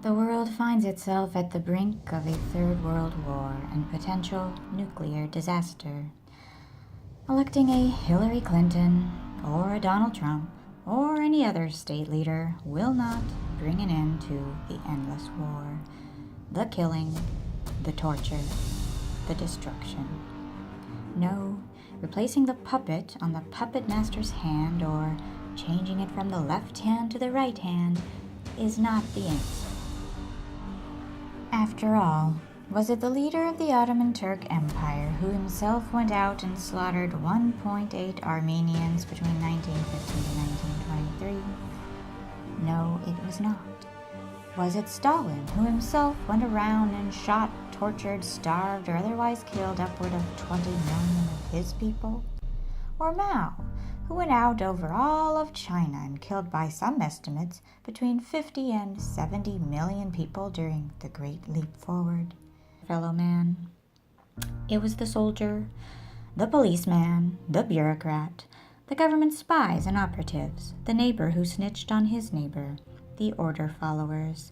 The world finds itself at the brink of a third world war and potential nuclear disaster. Electing a Hillary Clinton or a Donald Trump or any other state leader will not bring an end to the endless war, the killing, the torture, the destruction. No, replacing the puppet on the puppet master's hand or changing it from the left hand to the right hand is not the answer. After all, was it the leader of the Ottoman Turk Empire who himself went out and slaughtered 1.8 Armenians between 1915 and 1923? No, it was not. Was it Stalin who himself went around and shot, tortured, starved, or otherwise killed upward of 20 million of his people? Or Mao, who went out over all of China and killed by some estimates between 50 and 70 million people during the Great Leap Forward? Fellow man, it was the soldier, the policeman, the bureaucrat, the government spies and operatives, the neighbor who snitched on his neighbor, the order followers,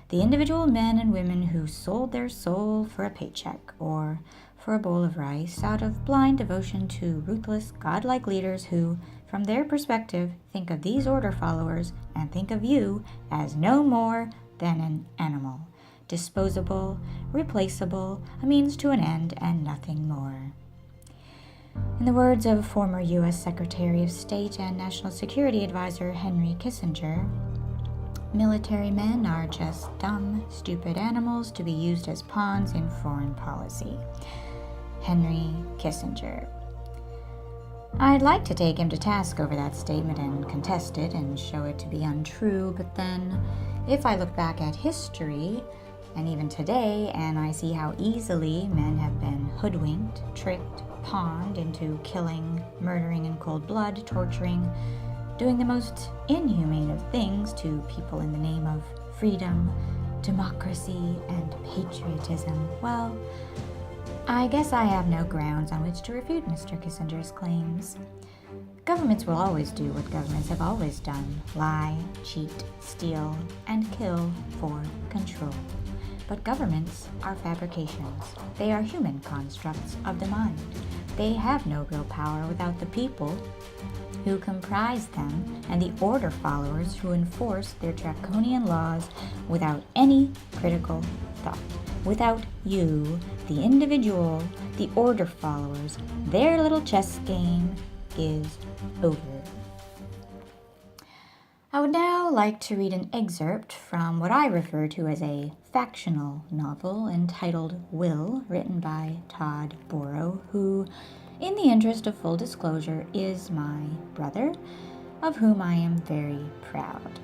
the individual men and women who sold their soul for a paycheck or for a bowl of rice out of blind devotion to ruthless, godlike leaders who, from their perspective, think of these order followers and think of you as no more than an animal, disposable, replaceable, a means to an end, and nothing more. In the words of former U.S. Secretary of State and National Security Advisor Henry Kissinger, military men are just dumb, stupid animals to be used as pawns in foreign policy. Henry Kissinger. I'd like to take him to task over that statement and contest it and show it to be untrue, but then, if I look back at history, and even today, and I see how easily men have been hoodwinked, tricked, pawned into killing, murdering in cold blood, torturing, doing the most inhumane of things to people in the name of freedom, democracy, and patriotism, well, I guess I have no grounds on which to refute Mr. Kissinger's claims. Governments will always do what governments have always done: lie, cheat, steal, and kill for control. But governments are fabrications. They are human constructs of the mind. They have no real power without the people who comprise them and the order followers who enforce their draconian laws without any critical thought. Without you, the individual, the order followers, their little chess game is over. I would now like to read an excerpt from what I refer to as a factional novel entitled Will, written by Todd Borho, who, in the interest of full disclosure, is my brother, of whom I am very proud.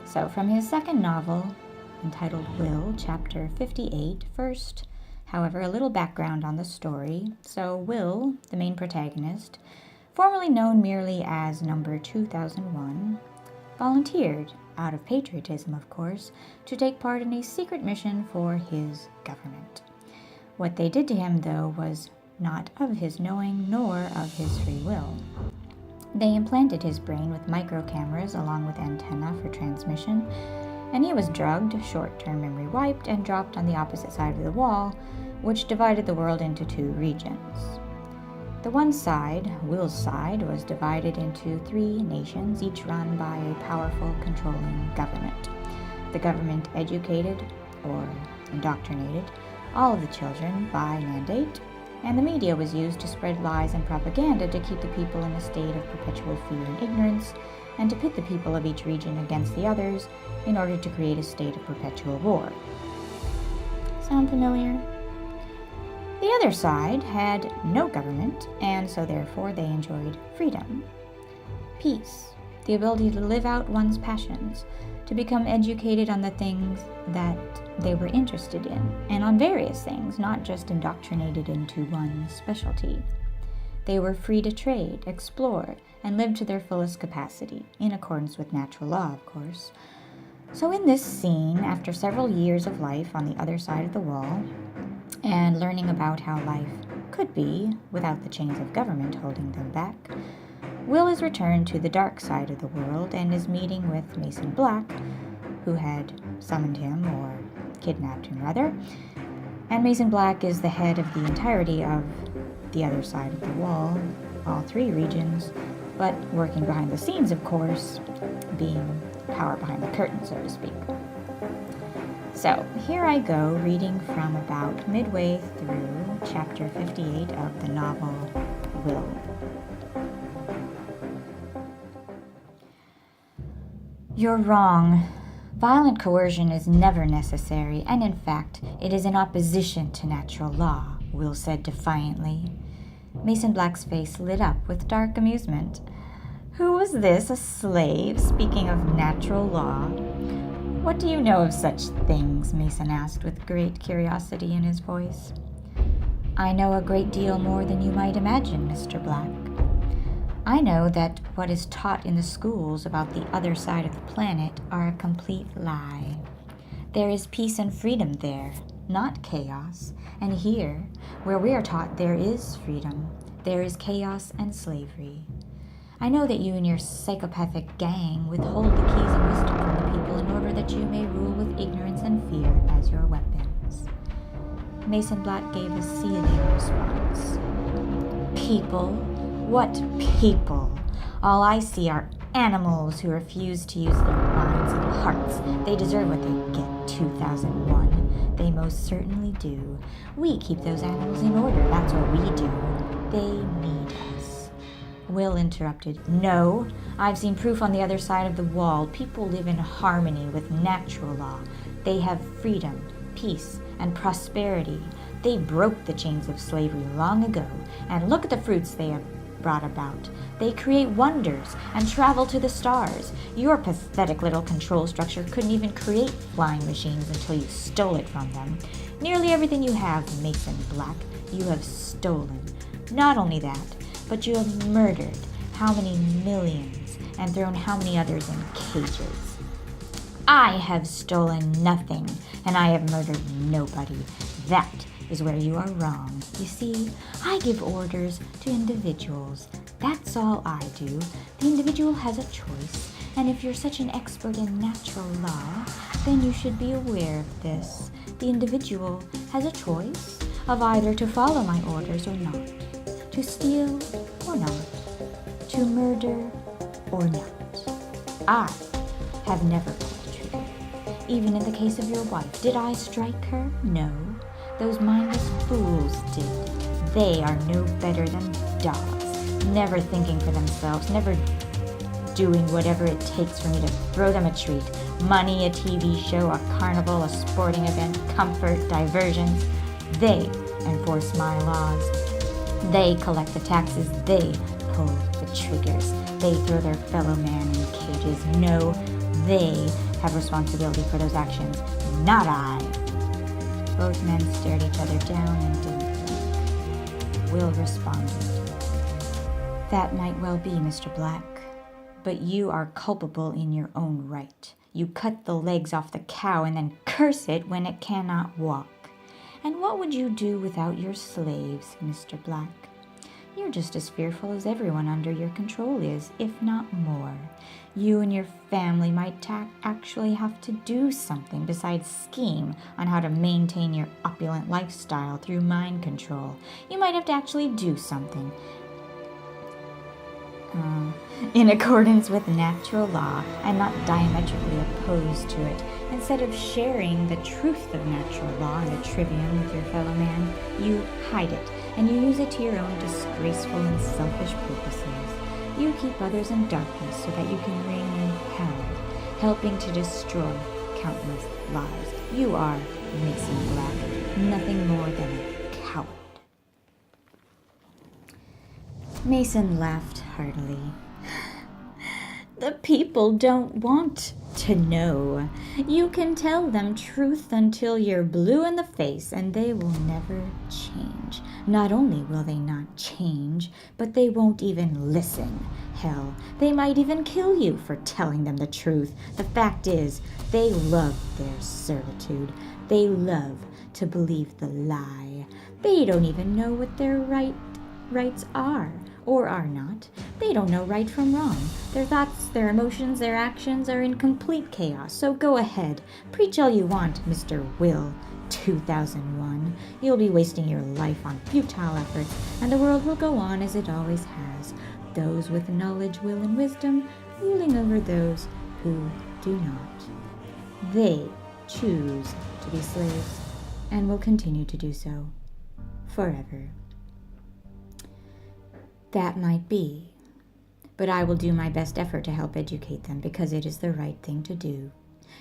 So, from his second novel, entitled Will, chapter 58, first, however, a little background on the story. So, Will, the main protagonist, formerly known merely as number 2001, volunteered, out of patriotism of course, to take part in a secret mission for his government. What they did to him, though, was not of his knowing nor of his free will. They implanted his brain with micro cameras along with antenna for transmission, and he was drugged, short-term memory wiped, and dropped on the opposite side of the wall, which divided the world into two regions. The one side, Will's side, was divided into 3 nations, each run by a powerful, controlling government. The government educated, or indoctrinated, all of the children by mandate, and the media was used to spread lies and propaganda to keep the people in a state of perpetual fear and ignorance, and to pit the people of each region against the others in order to create a state of perpetual war. Sound familiar? The other side had no government, and so therefore they enjoyed freedom, peace, the ability to live out one's passions, to become educated on the things that they were interested in, and on various things, not just indoctrinated into one specialty. They were free to trade, explore, and live to their fullest capacity, in accordance with natural law, of course. So in this scene, after several years of life on the other side of the wall, and learning about how life could be without the chains of government holding them back, Will is returned to the dark side of the world and is meeting with Mason Black, who had summoned him, or kidnapped him rather, and Mason Black is the head of the entirety of the other side of the wall, all three regions, but working behind the scenes, of course, being power behind the curtain, so to speak. So, here I go, reading from about midway through chapter 58 of the novel Will. You're wrong. Violent coercion is never necessary, and in fact, it is in opposition to natural law, Will said defiantly. Mason Black's face lit up with dark amusement. Who was this, a slave, speaking of natural law? What do you know of such things? Mason asked with great curiosity in his voice. I know a great deal more than you might imagine, Mr. Black. I know that what is taught in the schools about the other side of the planet are a complete lie. There is peace and freedom there, not chaos. And here, where we are taught there is freedom, there is chaos and slavery. I know that you and your psychopathic gang withhold the keys and wisdom from the people in order that you may rule with ignorance and fear as your weapons. Mason Black gave a seething response. People? What people? All I see are animals who refuse to use their minds and hearts. They deserve what they get, 2001. They most certainly do. We keep those animals in order. That's what we do. They need us. Will interrupted. No, I've seen proof on the other side of the wall. People live in harmony with natural law. They have freedom, peace, and prosperity. They broke the chains of slavery long ago, and look at the fruits they have brought about. They create wonders and travel to the stars. Your pathetic little control structure couldn't even create flying machines until you stole it from them. Nearly everything you have, Mason Black, you have stolen. Not only that, but you have murdered how many millions and thrown how many others in cages. I have stolen nothing, and I have murdered nobody. That is where you are wrong. You see, I give orders to individuals. That's all I do. The individual has a choice, and if you're such an expert in natural law, then you should be aware of this. The individual has a choice of either to follow my orders or not, to steal or not, to murder or not. I have never pulled the trigger. Even in the case of your wife, did I strike her? No. Those mindless fools did. They are no better than dogs, never thinking for themselves, never doing whatever it takes for me to throw them a treat. Money, a TV show, a carnival, a sporting event, comfort, diversions. They enforce my laws. They collect the taxes. They pull the triggers. They throw their fellow man in cages. No, they have responsibility for those actions, not I. Both men stared each other down and didn't blink. Will responded. That might well be, Mr. Black, but you are culpable in your own right. You cut the legs off the cow and then curse it when it cannot walk. And what would you do without your slaves, Mr. Black? You're just as fearful as everyone under your control is, if not more. You and your family might actually have to do something besides scheme on how to maintain your opulent lifestyle through mind control. You might have to actually do something in accordance with natural law and not diametrically opposed to it. Instead of sharing the truth of natural law and the trivium with your fellow man, you hide it, and you use it to your own disgraceful and selfish purposes. You keep others in darkness so that you can reign in hell, helping to destroy countless lives. You are, Mason Black, nothing more than a coward. Mason laughed heartily. The people don't want to know. You can tell them truth until you're blue in the face, and they will never change. Not only will they not change, but they won't even listen. Hell, they might even kill you for telling them the truth. The fact is, they love their servitude. They love to believe the lie. They don't even know what their rights are or are not. They don't know right from wrong. Their thoughts, their emotions, their actions are in complete chaos. So go ahead, preach all you want, Mr. Will 2001. You'll be wasting your life on futile efforts, and the world will go on as it always has. Those with knowledge, will, and wisdom ruling over those who do not. They choose to be slaves and will continue to do so forever. That might be, but I will do my best effort to help educate them because it is the right thing to do.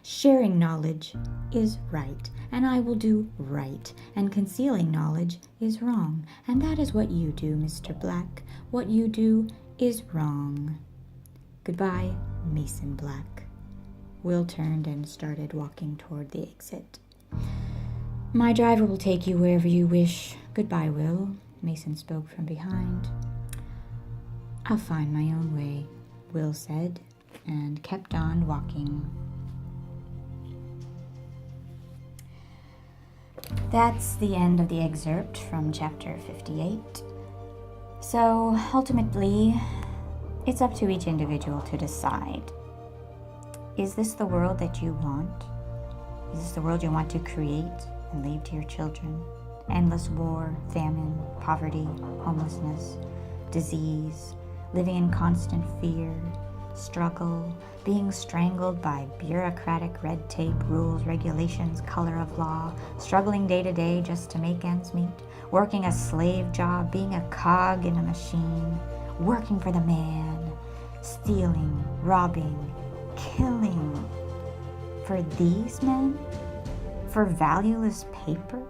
Sharing knowledge is right, and I will do right, and concealing knowledge is wrong, and that is what you do, Mr. Black. What you do is wrong. Goodbye, Mason Black. Will turned and started walking toward the exit. My driver will take you wherever you wish. Goodbye, Will. Mason spoke from behind. I'll find my own way, Will said, and kept on walking. That's the end of the excerpt from chapter 58. So, ultimately, it's up to each individual to decide. Is this the world that you want? Is this the world you want to create and leave to your children? Endless war, famine, poverty, homelessness, disease, living in constant fear, struggle, being strangled by bureaucratic red tape, rules, regulations, color of law, struggling day to day just to make ends meet, working a slave job, being a cog in a machine, working for the man, stealing, robbing, killing. For these men? For valueless paper?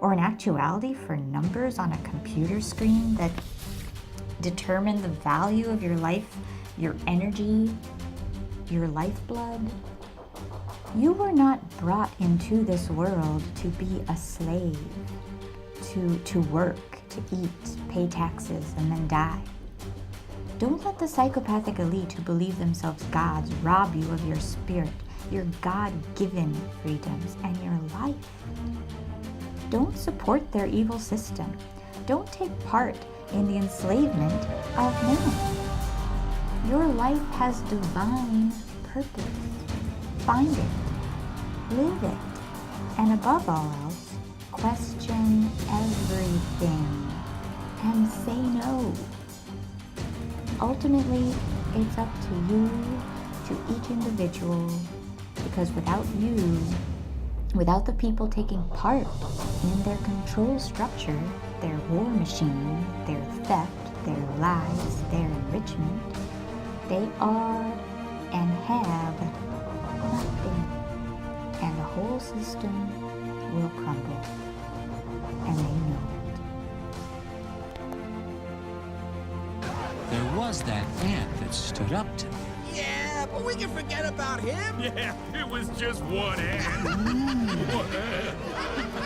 Or in actuality for numbers on a computer screen that determine the value of your life, your energy, your lifeblood? You were not brought into this world to be a slave, to work, to eat, pay taxes, and then die. Don't let the psychopathic elite who believe themselves gods rob you of your spirit, your God-given freedoms, and your life. Don't support their evil system. Don't take part in the enslavement of man. Your life has divine purpose. Find it, live it, and above all else, question everything and say no. Ultimately, it's up to you, to each individual, because without you, without the people taking part in their control structure, their war machine, their theft, their lies, their enrichment, they are and have nothing, and the whole system will crumble, and they know it. There was that ant that stood up to me. Yeah, but we can forget about him. Yeah, it was just one ant. One ant.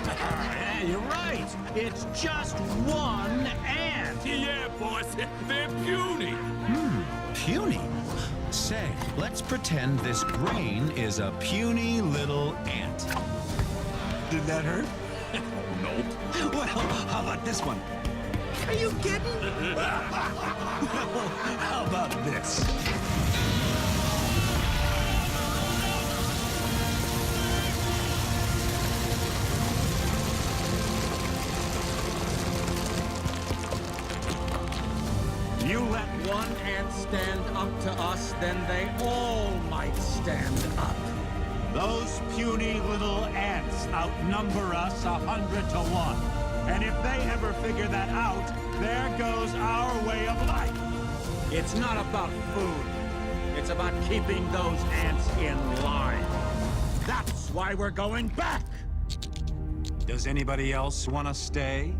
Yeah, you're right. It's just one ant. Yeah, boss, they're puny. Puny? Say, let's pretend this grain is a puny little ant. Did that hurt? Nope. Well, how about this one? Are you kidding? How about this? You let one ant stand up to us, then they all might stand up. Those puny little ants outnumber us 100 to 1. And if they ever figure that out, there goes our way of life. It's not about food. It's about keeping those ants in line. That's why we're going back. Does anybody else want to stay?